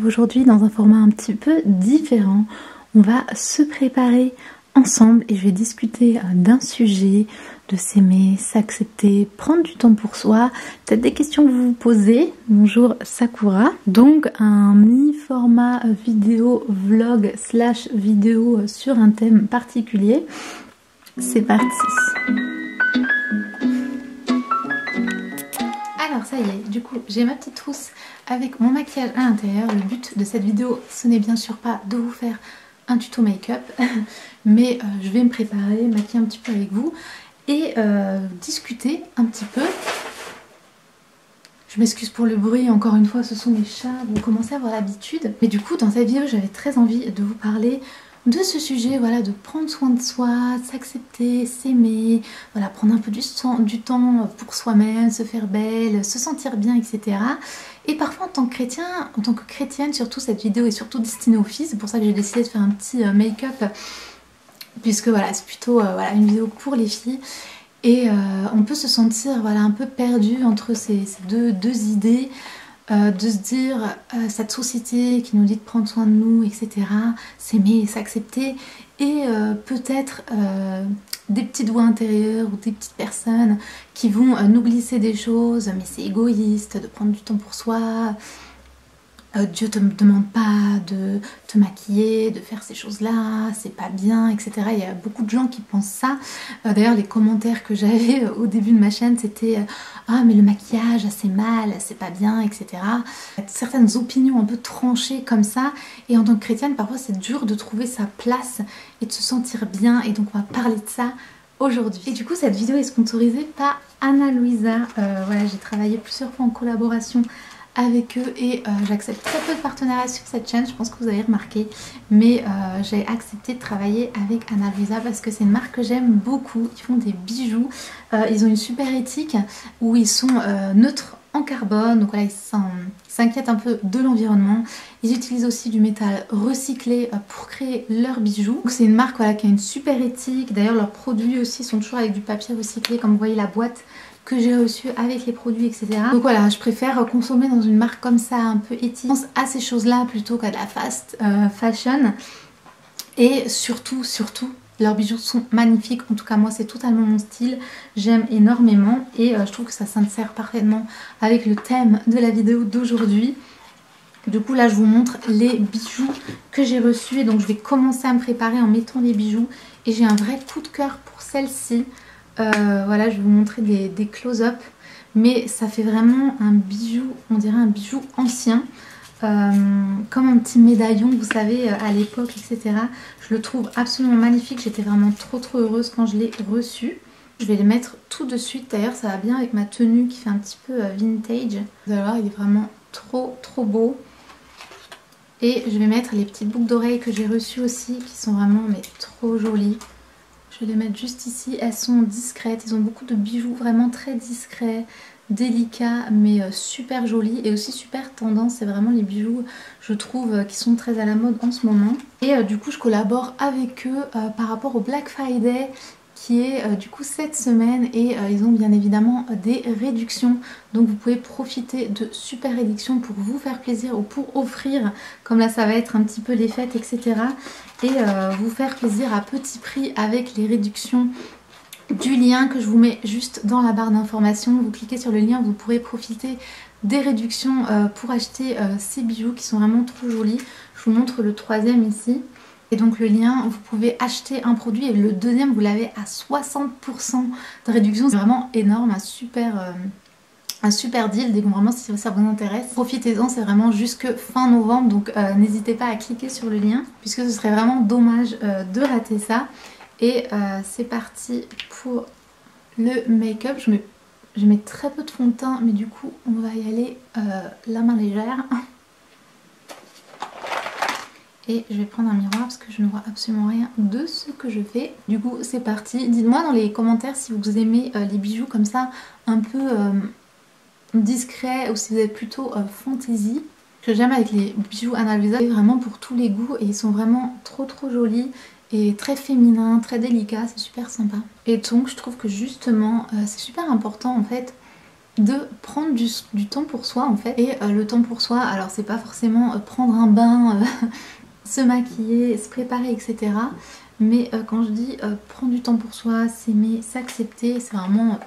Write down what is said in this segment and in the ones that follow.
retrouve aujourd'hui dans un format un petit peu différent. On va se préparer ensemble et je vais discuter d'un sujet, de s'aimer, s'accepter, prendre du temps pour soi, peut-être des questions que vous vous posez. Bonjour Sakura. Donc un mi-format vidéo vlog slash vidéo sur un thème particulier. C'est parti. Alors ça y est, du coup j'ai ma petite trousse avec mon maquillage à l'intérieur. Le but de cette vidéo, ce n'est bien sûr pas de vous faire un tuto make-up, mais je vais me préparer, maquiller un petit peu avec vous et discuter un petit peu. Je m'excuse pour le bruit, encore une fois ce sont mes chats, vous commencez à avoir l'habitude. Mais du coup dans cette vidéo j'avais très envie de vous parler de ce sujet, voilà, de prendre soin de soi, s'accepter, s'aimer, voilà, prendre un peu du temps pour soi-même, se faire belle, se sentir bien, etc. Et parfois en tant que chrétien, en tant que chrétienne, surtout cette vidéo est surtout destinée aux filles, c'est pour ça que j'ai décidé de faire un petit make-up, puisque voilà, c'est plutôt voilà, une vidéo pour les filles. Et on peut se sentir voilà, un peu perdu entre ces deux idées. De se dire cette société qui nous dit de prendre soin de nous, etc., s'aimer, s'accepter, et peut-être des petites voix intérieures ou des petites personnes qui vont nous glisser des choses, mais c'est égoïste de prendre du temps pour soi, Dieu te demande pas de te maquiller, de faire ces choses-là, c'est pas bien, etc. Il y a beaucoup de gens qui pensent ça. D'ailleurs, les commentaires que j'avais au début de ma chaîne, c'était ah mais le maquillage, c'est mal, c'est pas bien, etc. Il y a certaines opinions un peu tranchées comme ça. Et en tant que chrétienne, parfois c'est dur de trouver sa place et de se sentir bien. Et donc on va parler de ça aujourd'hui. Et du coup, cette vidéo est sponsorisée par Ana Luisa. Voilà, j'ai travaillé plusieurs fois en collaboration avec eux et j'accepte très peu de partenariats sur cette chaîne, je pense que vous avez remarqué, mais j'ai accepté de travailler avec Ana Luisa parce que c'est une marque que j'aime beaucoup. Ils font des bijoux, ils ont une super éthique où ils sont neutres en carbone, donc voilà, ils s'inquiètent un peu de l'environnement. Ils utilisent aussi du métal recyclé pour créer leurs bijoux. C'est une marque voilà, qui a une super éthique. D'ailleurs leurs produits aussi sont toujours avec du papier recyclé, comme vous voyez la boîte que j'ai reçu avec les produits, etc. Donc voilà, je préfère consommer dans une marque comme ça, un peu éthique. Je pense à ces choses-là plutôt qu'à de la fast fashion. Et surtout, leurs bijoux sont magnifiques. En tout cas, moi, c'est totalement mon style. J'aime énormément et je trouve que ça s'insère parfaitement avec le thème de la vidéo d'aujourd'hui. Du coup, là, je vous montre les bijoux que j'ai reçus. Et donc, je vais commencer à me préparer en mettant les bijoux. Et j'ai un vrai coup de cœur pour celle-ci. Voilà, je vais vous montrer des close-up, mais ça fait vraiment un bijou, on dirait un bijou ancien, comme un petit médaillon, vous savez, à l'époque, etc. Je le trouve absolument magnifique, j'étais vraiment trop heureuse quand je l'ai reçu. Je vais les mettre tout de suite, d'ailleurs ça va bien avec ma tenue qui fait un petit peu vintage. Vous allez voir, il est vraiment trop beau. Et je vais mettre les petites boucles d'oreilles que j'ai reçues aussi, qui sont vraiment mais trop jolies. Je vais les mettre juste ici, elles sont discrètes, ils ont beaucoup de bijoux vraiment très discrets, délicats mais super jolis et aussi super tendance. C'est vraiment les bijoux je trouve qui sont très à la mode en ce moment. Et du coup je collabore avec eux par rapport au Black Friday qui est du coup cette semaine et ils ont bien évidemment des réductions, donc vous pouvez profiter de super réductions pour vous faire plaisir ou pour offrir, comme là ça va être un petit peu les fêtes, etc. et vous faire plaisir à petit prix avec les réductions du lien que je vous mets juste dans la barre d'information. Vous cliquez sur le lien, vous pourrez profiter des réductions pour acheter ces bijoux qui sont vraiment trop jolis. Je vous montre le troisième ici. Et donc le lien, vous pouvez acheter un produit et le deuxième vous l'avez à 60% de réduction. C'est vraiment énorme, un super deal. Donc vraiment si ça vous intéresse, profitez-en, c'est vraiment jusque fin novembre. Donc n'hésitez pas à cliquer sur le lien puisque ce serait vraiment dommage de rater ça. Et c'est parti pour le make-up. Je mets très peu de fond de teint mais du coup on va y aller la main légère. Et je vais prendre un miroir parce que je ne vois absolument rien de ce que je fais. Du coup c'est parti. Dites-moi dans les commentaires si vous aimez les bijoux comme ça un peu discrets ou si vous êtes plutôt fantasy. Ce que j'aime avec les bijoux Ana Luisa, c'est vraiment pour tous les goûts et ils sont vraiment trop jolis et très féminins, très délicats, c'est super sympa. Et donc je trouve que justement c'est super important en fait de prendre du temps pour soi en fait. Et le temps pour soi, alors c'est pas forcément prendre un bain, se maquiller, se préparer, etc. Mais quand je dis prendre du temps pour soi, s'aimer, s'accepter, c'est vraiment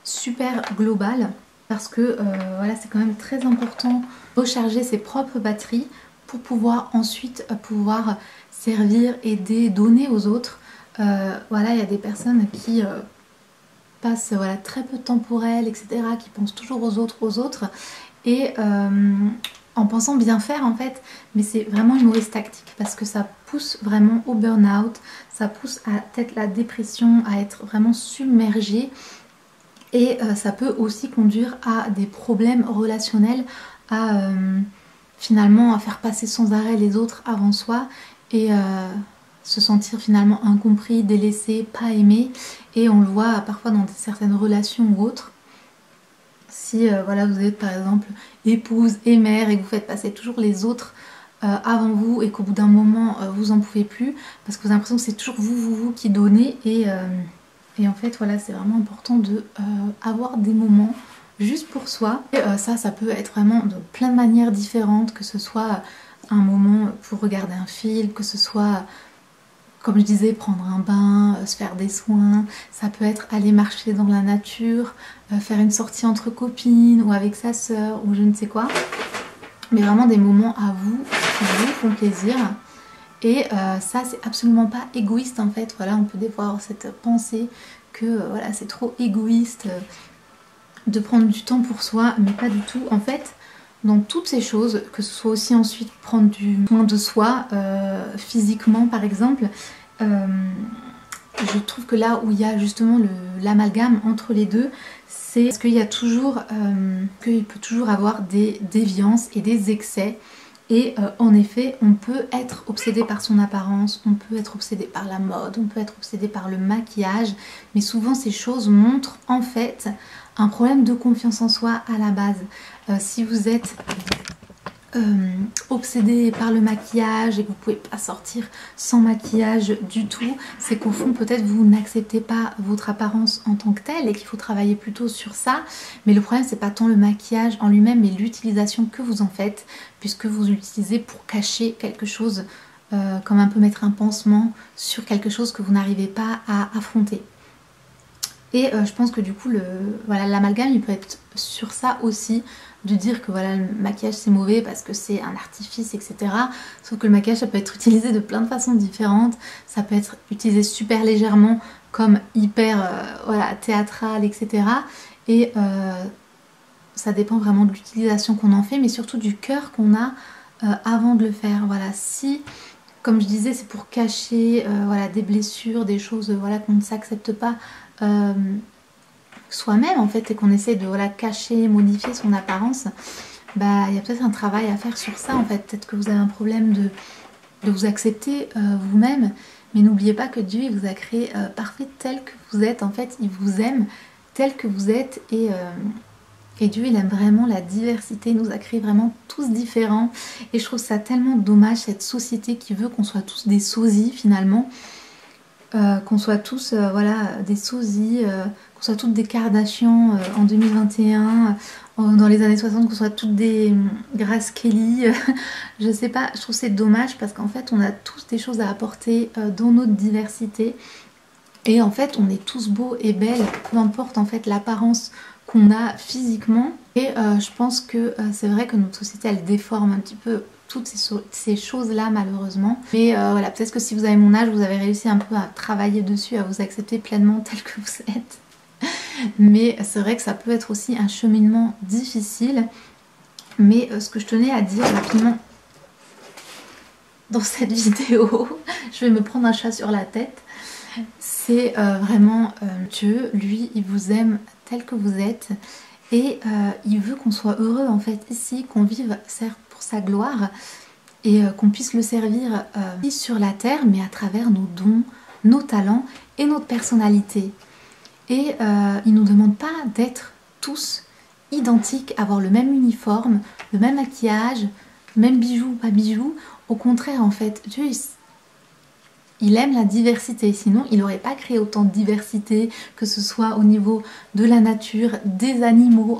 super global. Parce que voilà, c'est quand même très important de recharger ses propres batteries pour pouvoir ensuite pouvoir servir, aider, donner aux autres. Voilà, il y a des personnes qui passent voilà, très peu de temps pour elles, etc., qui pensent toujours aux autres, et en pensant bien faire en fait, mais c'est vraiment une mauvaise tactique parce que ça pousse vraiment au burn-out, ça pousse à peut-être la dépression, à être vraiment submergé, et ça peut aussi conduire à des problèmes relationnels, à finalement à faire passer sans arrêt les autres avant soi, et se sentir finalement incompris, délaissé, pas aimé. Et on le voit parfois dans certaines relations ou autres. Si voilà, vous êtes par exemple épouse et mère et que vous faites passer toujours les autres avant vous, et qu'au bout d'un moment vous en pouvez plus parce que vous avez l'impression que c'est toujours vous qui donnez, et en fait voilà, c'est vraiment important de avoir des moments juste pour soi. Et ça peut être vraiment de plein de manières différentes, que ce soit un moment pour regarder un film, que ce soit, comme je disais, prendre un bain, se faire des soins. Ça peut être aller marcher dans la nature, faire une sortie entre copines ou avec sa sœur ou je ne sais quoi. Mais vraiment des moments à vous qui vous font plaisir. Et ça, c'est absolument pas égoïste en fait. Voilà, on peut des fois avoir cette pensée que voilà, c'est trop égoïste de prendre du temps pour soi, mais pas du tout. En fait, dans toutes ces choses, que ce soit aussi ensuite prendre du soin de soi, physiquement par exemple, je trouve que là où il y a justement l'amalgame entre les deux, c'est parce qu'il y a toujours, qu'il peut toujours avoir des déviances et des excès. Et en effet, on peut être obsédé par son apparence, on peut être obsédé par la mode, on peut être obsédé par le maquillage, mais souvent ces choses montrent en fait un problème de confiance en soi à la base. Si vous êtes obsédé par le maquillage et que vous pouvez pas sortir sans maquillage du tout, c'est qu'au fond peut-être vous n'acceptez pas votre apparence en tant que telle et qu'il faut travailler plutôt sur ça. Mais le problème c'est pas tant le maquillage en lui-même, mais l'utilisation que vous en faites, puisque vous l'utilisez pour cacher quelque chose, comme un peu mettre un pansement sur quelque chose que vous n'arrivez pas à affronter. Et je pense que du coup voilà, l'amalgame il peut être sur ça aussi, de dire que voilà, le maquillage c'est mauvais parce que c'est un artifice, etc. Sauf que le maquillage ça peut être utilisé de plein de façons différentes. Ça peut être utilisé super légèrement comme hyper voilà, théâtral, etc. Et ça dépend vraiment de l'utilisation qu'on en fait, mais surtout du cœur qu'on a avant de le faire. Voilà, si, comme je disais, c'est pour cacher voilà, des blessures, des choses voilà, qu'on ne s'accepte pas soi-même en fait, et qu'on essaie de voilà, cacher, modifier son apparence, bah il y a peut-être un travail à faire sur ça en fait. Peut-être que vous avez un problème de vous accepter vous-même, mais n'oubliez pas que Dieu il vous a créé parfait tel que vous êtes. En fait, il vous aime tel que vous êtes, et Dieu il aime vraiment la diversité, il nous a créés vraiment tous différents, et je trouve ça tellement dommage cette société qui veut qu'on soit tous des sosies finalement. Qu'on soit tous voilà, des sosies, qu'on soit toutes des Kardashians en 2021, dans les années 60, qu'on soit toutes des Grace Kelly, je sais pas, je trouve c'est dommage parce qu'en fait on a tous des choses à apporter dans notre diversité, et en fait on est tous beaux et belles, peu importe en fait l'apparence qu'on a physiquement. Et je pense que c'est vrai que notre société elle déforme un petit peu toutes ces choses-là malheureusement. Mais voilà, peut-être que si vous avez mon âge, vous avez réussi un peu à travailler dessus, à vous accepter pleinement tel que vous êtes. Mais c'est vrai que ça peut être aussi un cheminement difficile. Mais ce que je tenais à dire rapidement dans cette vidéo, je vais me prendre un chat sur la tête, c'est vraiment Dieu, lui, il vous aime tel que vous êtes. Et il veut qu'on soit heureux en fait ici, qu'on vive certes pour sa gloire, et qu'on puisse le servir ici sur la terre, mais à travers nos dons, nos talents et notre personnalité. Et il ne nous demande pas d'être tous identiques, avoir le même uniforme, le même maquillage, même bijoux ou pas bijoux. Au contraire en fait, Dieu il aime la diversité, sinon il n'aurait pas créé autant de diversité, que ce soit au niveau de la nature, des animaux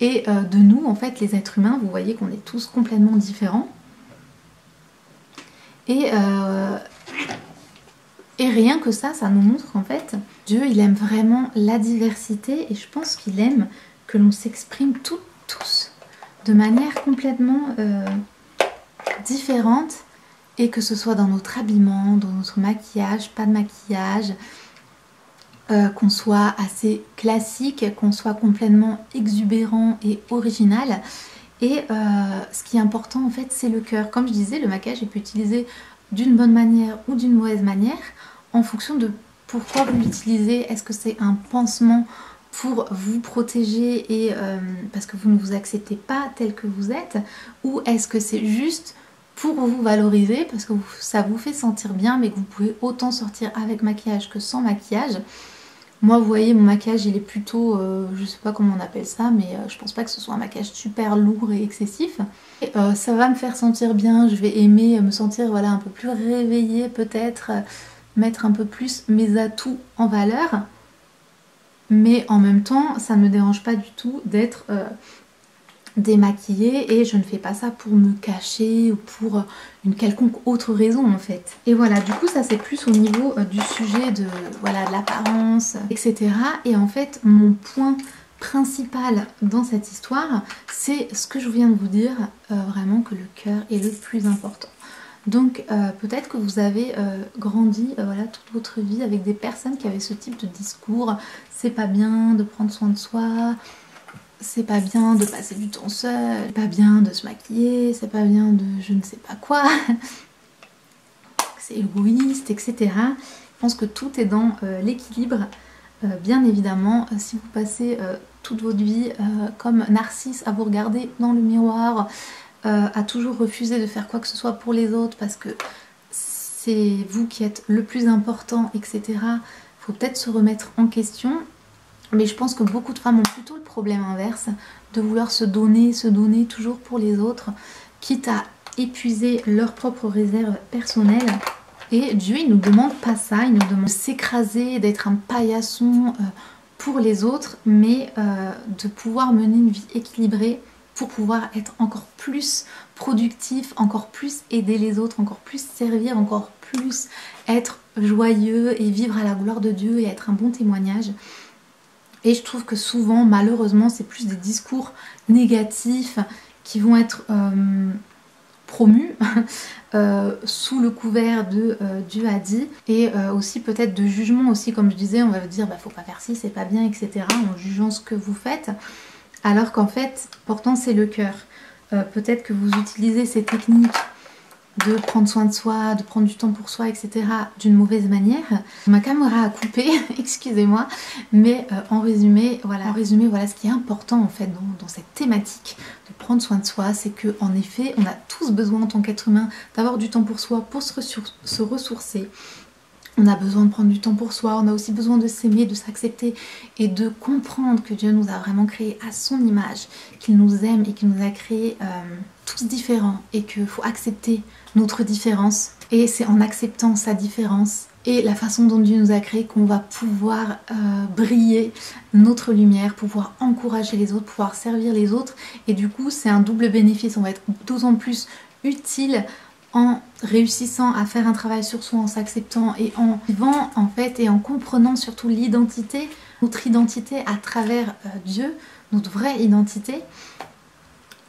et de nous en fait les êtres humains. Vous voyez qu'on est tous complètement différents. Et rien que ça nous montre qu'en fait Dieu il aime vraiment la diversité, et je pense qu'il aime que l'on s'exprime tous de manière complètement différente, et que ce soit dans notre habillement, dans notre maquillage, pas de maquillage, qu'on soit assez classique, qu'on soit complètement exubérant et original. Et ce qui est important en fait c'est le cœur. Comme je disais, le maquillage il peut utiliser d'une bonne manière ou d'une mauvaise manière en fonction de pourquoi vous l'utilisez. Est-ce que c'est un pansement pour vous protéger et parce que vous ne vous acceptez pas tel que vous êtes, ou est-ce que c'est juste pour vous valoriser parce que ça vous fait sentir bien, mais que vous pouvez autant sortir avec maquillage que sans maquillage. Moi vous voyez mon maquillage il est plutôt, je sais pas comment on appelle ça, mais je pense pas que ce soit un maquillage super lourd et excessif. Et, ça va me faire sentir bien, je vais aimer me sentir voilà un peu plus réveillée peut-être, mettre un peu plus mes atouts en valeur. Mais en même temps ça ne me dérange pas du tout d'être démaquillée, et je ne fais pas ça pour me cacher ou pour une quelconque autre raison en fait. Et voilà, du coup ça c'est plus au niveau du sujet de voilà de l'apparence, etc. Et en fait mon point principal dans cette histoire c'est ce que je viens de vous dire, vraiment que le cœur est le plus important. Donc peut-être que vous avez grandi voilà, toute votre vie avec des personnes qui avaient ce type de discours. C'est pas bien de prendre soin de soi, c'est pas bien de passer du temps seul, c'est pas bien de se maquiller, c'est pas bien de je ne sais pas quoi, c'est égoïste, etc. Je pense que tout est dans l'équilibre. Bien évidemment, si vous passez toute votre vie comme Narcisse à vous regarder dans le miroir, à toujours refuser de faire quoi que ce soit pour les autres parce que c'est vous qui êtes le plus important, etc. Faut peut-être se remettre en question. Mais je pense que beaucoup de femmes ont plutôt le problème inverse, de vouloir se donner toujours pour les autres, quitte à épuiser leurs propres réserves personnelles. Et Dieu, il nous demande pas ça, il nous demande de s'écraser, d'être un paillasson pour les autres, mais de pouvoir mener une vie équilibrée pour pouvoir être encore plus productif, encore plus aider les autres, encore plus servir, encore plus être joyeux et vivre à la gloire de Dieu et être un bon témoignage. Et je trouve que souvent, malheureusement, c'est plus des discours négatifs qui vont être promus sous le couvert de Dieu a dit, et aussi peut-être de jugement aussi, comme je disais, on va vous dire bah, faut pas faire ci, c'est pas bien, etc. en jugeant ce que vous faites, alors qu'en fait, pourtant c'est le cœur. Peut-être que vous utilisez ces techniques de prendre soin de soi, de prendre du temps pour soi, etc. d'une mauvaise manière. Ma caméra a coupé, excusez-moi, mais en résumé, voilà ce qui est important en fait dans cette thématique de prendre soin de soi, c'est que en effet, on a tous besoin en tant qu'être humain d'avoir du temps pour soi, pour se ressourcer. On a besoin de prendre du temps pour soi, on a aussi besoin de s'aimer, de s'accepter et de comprendre que Dieu nous a vraiment créés à son image, qu'il nous aime et qu'il nous a créés tous différents et qu'il faut accepter notre différence. Et c'est en acceptant sa différence et la façon dont Dieu nous a créés qu'on va pouvoir briller notre lumière, pouvoir encourager les autres, pouvoir servir les autres. Et du coup, c'est un double bénéfice, on va être d'autant plus utile en réussissant à faire un travail sur soi, en s'acceptant et en vivant en fait et en comprenant surtout l'identité, notre identité à travers Dieu, notre vraie identité,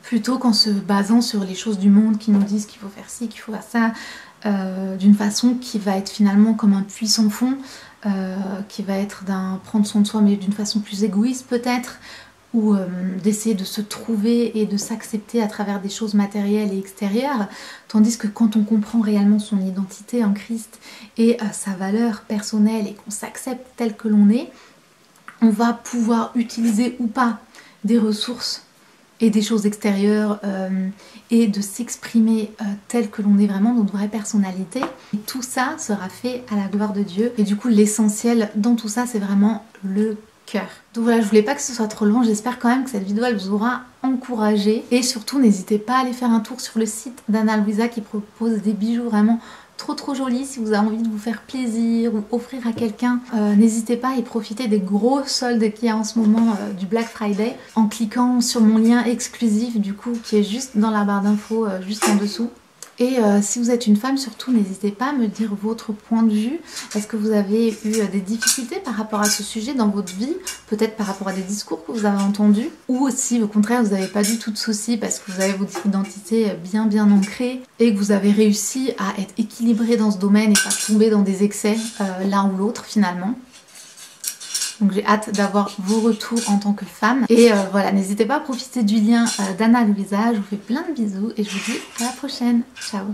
plutôt qu'en se basant sur les choses du monde qui nous disent qu'il faut faire ci, qu'il faut faire ça, d'une façon qui va être finalement comme un puits sans fond, qui va être d'un prendre soin de soi mais d'une façon plus égoïste peut-être, ou d'essayer de se trouver et de s'accepter à travers des choses matérielles et extérieures, tandis que quand on comprend réellement son identité en Christ et sa valeur personnelle et qu'on s'accepte tel que l'on est, on va pouvoir utiliser ou pas des ressources et des choses extérieures et de s'exprimer tel que l'on est vraiment, notre vraie personnalité. Et tout ça sera fait à la gloire de Dieu. Et du coup, l'essentiel dans tout ça, c'est vraiment le cœur. Donc voilà, je voulais pas que ce soit trop long, j'espère quand même que cette vidéo elle vous aura encouragé. Et surtout, n'hésitez pas à aller faire un tour sur le site d'Anna Louisa qui propose des bijoux vraiment trop joli. Si vous avez envie de vous faire plaisir ou offrir à quelqu'un, n'hésitez pas et profitez des gros soldes qu'il y a en ce moment du Black Friday en cliquant sur mon lien exclusif du coup qui est juste dans la barre d'infos juste en dessous. Et si vous êtes une femme, surtout n'hésitez pas à me dire votre point de vue. Est-ce que vous avez eu des difficultés par rapport à ce sujet dans votre vie? Peut-être par rapport à des discours que vous avez entendus? Ou si au contraire vous n'avez pas du tout de soucis parce que vous avez votre identité bien ancrée et que vous avez réussi à être équilibré dans ce domaine et pas tomber dans des excès l'un ou l'autre finalement. Donc j'ai hâte d'avoir vos retours en tant que femme. Et voilà, n'hésitez pas à profiter du lien d'Anna Louisa. Je vous fais plein de bisous et je vous dis à la prochaine. Ciao.